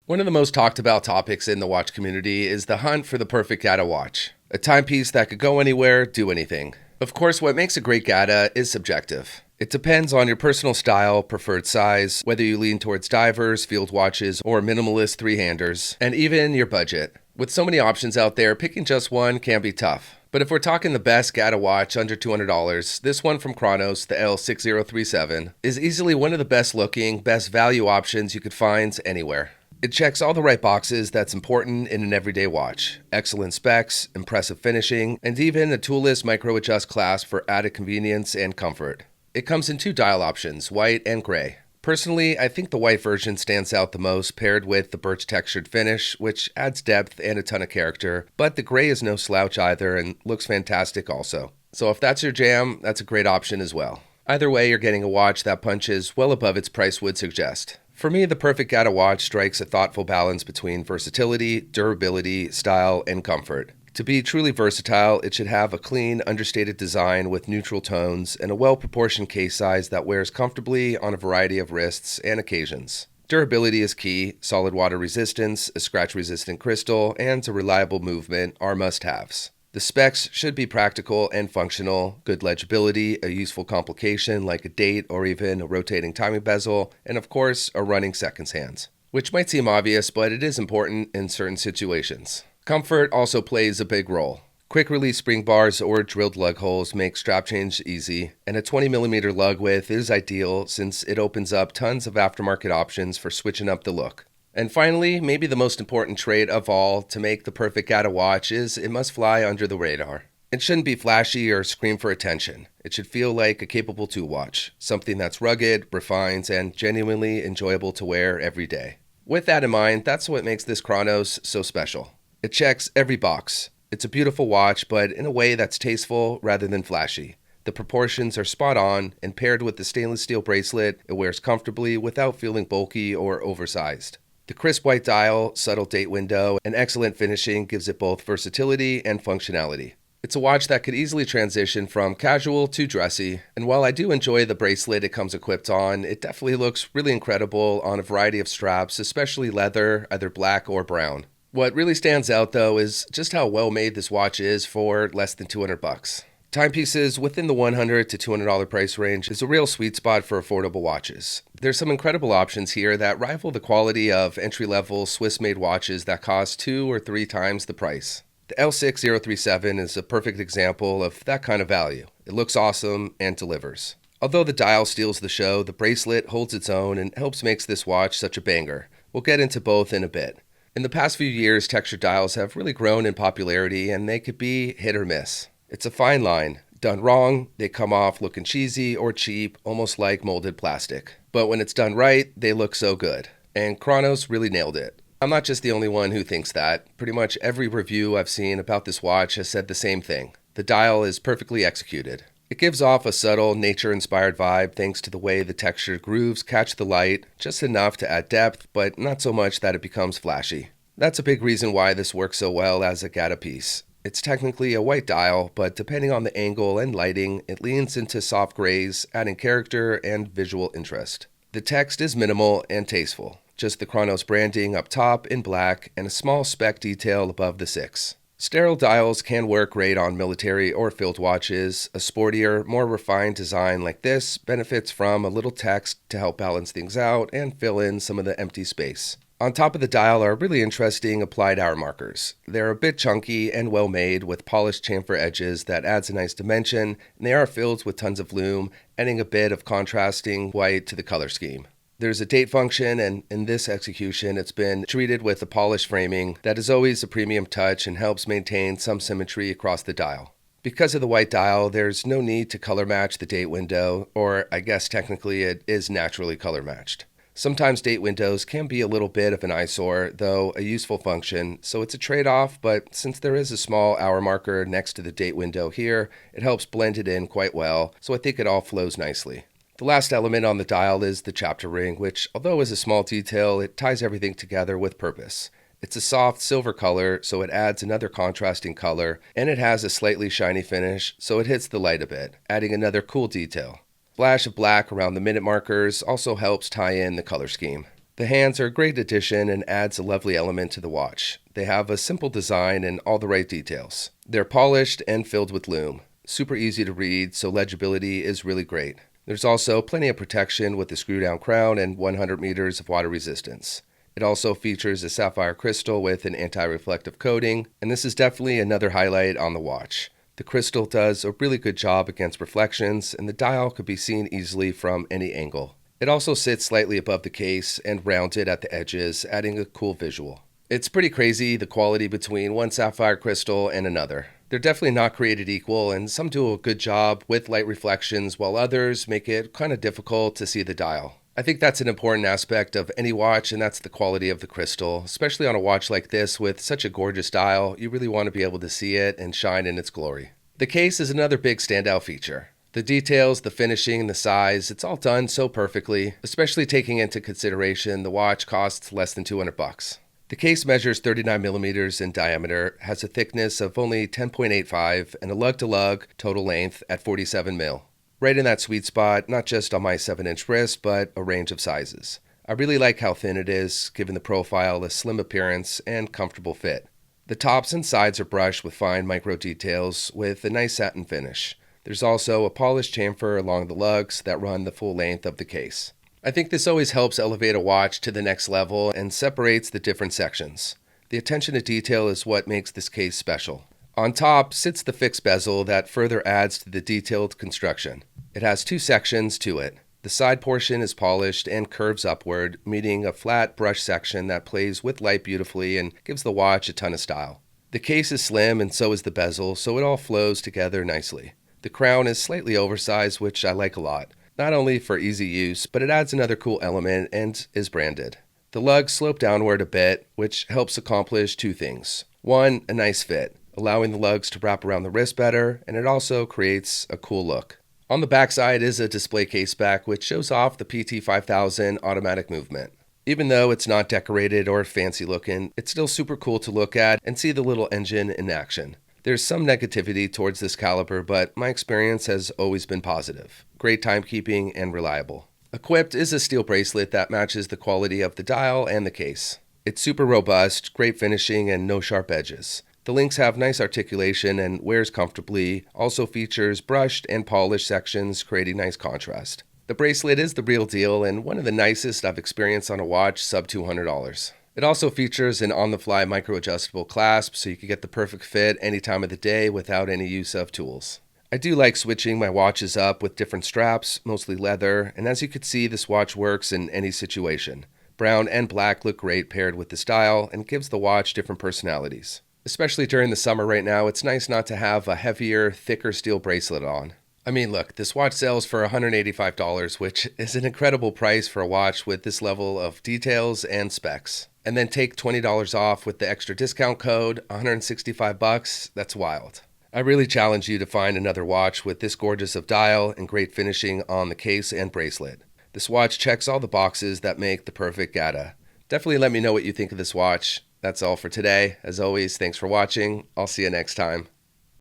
One of the most talked about topics in the watch community is the hunt for the perfect GADA watch. A timepiece that could go anywhere, do anything. Of course, what makes a great GADA is subjective. It depends on your personal style, preferred size, whether you lean towards divers, field watches, or minimalist three-handers, and even your budget. With so many options out there, picking just one can be tough. But if we're talking the best GADA watch under $200, this one from Kronos, the L6037, is easily one of the best looking, best value options you could find anywhere. It checks all the right boxes that's important in an everyday watch. Excellent specs, impressive finishing, and even a toolless micro-adjust clasp for added convenience and comfort. It comes in two dial options, white and gray. Personally, I think the white version stands out the most, paired with the birch textured finish, which adds depth and a ton of character, but the gray is no slouch either and looks fantastic also. So if that's your jam, that's a great option as well. Either way, you're getting a watch that punches well above its price would suggest. For me, the perfect GADA watch strikes a thoughtful balance between versatility, durability, style, and comfort. To be truly versatile, it should have a clean, understated design with neutral tones and a well-proportioned case size that wears comfortably on a variety of wrists and occasions. Durability is key. Solid water resistance, a scratch-resistant crystal, and a reliable movement are must-haves. The specs should be practical and functional, good legibility, a useful complication like a date or even a rotating timing bezel, and of course, a running seconds hands. Which might seem obvious, but it is important in certain situations. Comfort also plays a big role. Quick release spring bars or drilled lug holes make strap change easy, and a 20mm lug width is ideal since it opens up tons of aftermarket options for switching up the look. And finally, maybe the most important trait of all to make the perfect GADA watch is it must fly under the radar. It shouldn't be flashy or scream for attention. It should feel like a capable tool watch, something that's rugged, refined, and genuinely enjoyable to wear every day. With that in mind, that's what makes this Kronos so special. It checks every box. It's a beautiful watch, but in a way that's tasteful rather than flashy. The proportions are spot on, and paired with the stainless steel bracelet, it wears comfortably without feeling bulky or oversized. The crisp white dial, subtle date window, and excellent finishing gives it both versatility and functionality. It's a watch that could easily transition from casual to dressy, and while I do enjoy the bracelet it comes equipped on, it definitely looks really incredible on a variety of straps, especially leather, either black or brown. What really stands out though is just how well made this watch is for less than $200. Timepieces within the $100 to $200 price range is a real sweet spot for affordable watches. There's some incredible options here that rival the quality of entry-level Swiss-made watches that cost 2 or 3 times the price. The L6037 is a perfect example of that kind of value. It looks awesome and delivers. Although the dial steals the show, the bracelet holds its own and helps make this watch such a banger. We'll get into both in a bit. In the past few years, textured dials have really grown in popularity and they could be hit or miss. It's a fine line. Done wrong, they come off looking cheesy or cheap, almost like molded plastic. But when it's done right, they look so good. And Kronos really nailed it. I'm not just the only one who thinks that. Pretty much every review I've seen about this watch has said the same thing. The dial is perfectly executed. It gives off a subtle, nature-inspired vibe thanks to the way the textured grooves catch the light, just enough to add depth, but not so much that it becomes flashy. That's a big reason why this works so well as a GADA piece. It's technically a white dial, but depending on the angle and lighting, it leans into soft grays, adding character and visual interest. The text is minimal and tasteful, just the Kronos branding up top in black and a small speck detail above the 6. Sterile dials can work great on military or field watches. A sportier, more refined design like this benefits from a little text to help balance things out and fill in some of the empty space. On top of the dial are really interesting applied hour markers. They're a bit chunky and well made with polished chamfer edges that adds a nice dimension, and they are filled with tons of lume, adding a bit of contrasting white to the color scheme. There's a date function, and in this execution it's been treated with a polished framing that is always a premium touch and helps maintain some symmetry across the dial. Because of the white dial, there's no need to color match the date window, or I guess technically it is naturally color matched. Sometimes date windows can be a little bit of an eyesore, though a useful function, so it's a trade-off, but since there is a small hour marker next to the date window here, it helps blend it in quite well, so I think it all flows nicely. The last element on the dial is the chapter ring, which, although is a small detail, it ties everything together with purpose. It's a soft silver color, so it adds another contrasting color, and it has a slightly shiny finish, so it hits the light a bit, adding another cool detail. Flash of black around the minute markers also helps tie in the color scheme. The hands are a great addition and adds a lovely element to the watch. They have a simple design and all the right details. They're polished and filled with lume. Super easy to read, so legibility is really great. There's also plenty of protection with the screw-down crown and 100 meters of water resistance. It also features a sapphire crystal with an anti-reflective coating, and this is definitely another highlight on the watch. The crystal does a really good job against reflections, and the dial could be seen easily from any angle. It also sits slightly above the case and rounded at the edges, adding a cool visual. It's pretty crazy the quality between one sapphire crystal and another. They're definitely not created equal, and some do a good job with light reflections while others make it kind of difficult to see the dial. I think that's an important aspect of any watch, and that's the quality of the crystal. Especially on a watch like this with such a gorgeous dial, you really want to be able to see it and shine in its glory. The case is another big standout feature. The details, the finishing, the size, it's all done so perfectly, especially taking into consideration the watch costs less than $200. The case measures 39 millimeters in diameter, has a thickness of only 10.85, and a lug-to-lug total length at 47 mil. Right in that sweet spot, not just on my 7-inch wrist, but a range of sizes. I really like how thin it is, giving the profile a slim appearance and comfortable fit. The tops and sides are brushed with fine micro details with a nice satin finish. There's also a polished chamfer along the lugs that run the full length of the case. I think this always helps elevate a watch to the next level and separates the different sections. The attention to detail is what makes this case special. On top sits the fixed bezel that further adds to the detailed construction. It has two sections to it. The side portion is polished and curves upward, meeting a flat brush section that plays with light beautifully and gives the watch a ton of style. The case is slim and so is the bezel, so it all flows together nicely. The crown is slightly oversized, which I like a lot. Not only for easy use, but it adds another cool element and is branded. The lugs slope downward a bit, which helps accomplish two things. One, a nice fit, allowing the lugs to wrap around the wrist better, and it also creates a cool look. On the backside is a display case back, which shows off the PT5000 automatic movement. Even though it's not decorated or fancy looking, it's still super cool to look at and see the little engine in action. There's some negativity towards this caliber, but my experience has always been positive. Great timekeeping and reliable. Equipped is a steel bracelet that matches the quality of the dial and the case. It's super robust, great finishing, and no sharp edges. The links have nice articulation and wears comfortably, also features brushed and polished sections, creating nice contrast. The bracelet is the real deal and one of the nicest I've experienced on a watch sub $200. It also features an on-the-fly micro-adjustable clasp so you can get the perfect fit any time of the day without any use of tools. I do like switching my watches up with different straps, mostly leather, and as you can see, this watch works in any situation. Brown and black look great paired with the style and gives the watch different personalities. Especially during the summer right now, it's nice not to have a heavier, thicker steel bracelet on. I mean, look, this watch sells for $185, which is an incredible price for a watch with this level of details and specs. And then take $20 off with the extra discount code, $165, that's wild. I really challenge you to find another watch with this gorgeous of dial and great finishing on the case and bracelet. This watch checks all the boxes that make the perfect GADA. Definitely let me know what you think of this watch. That's all for today. As always, thanks for watching. I'll see you next time.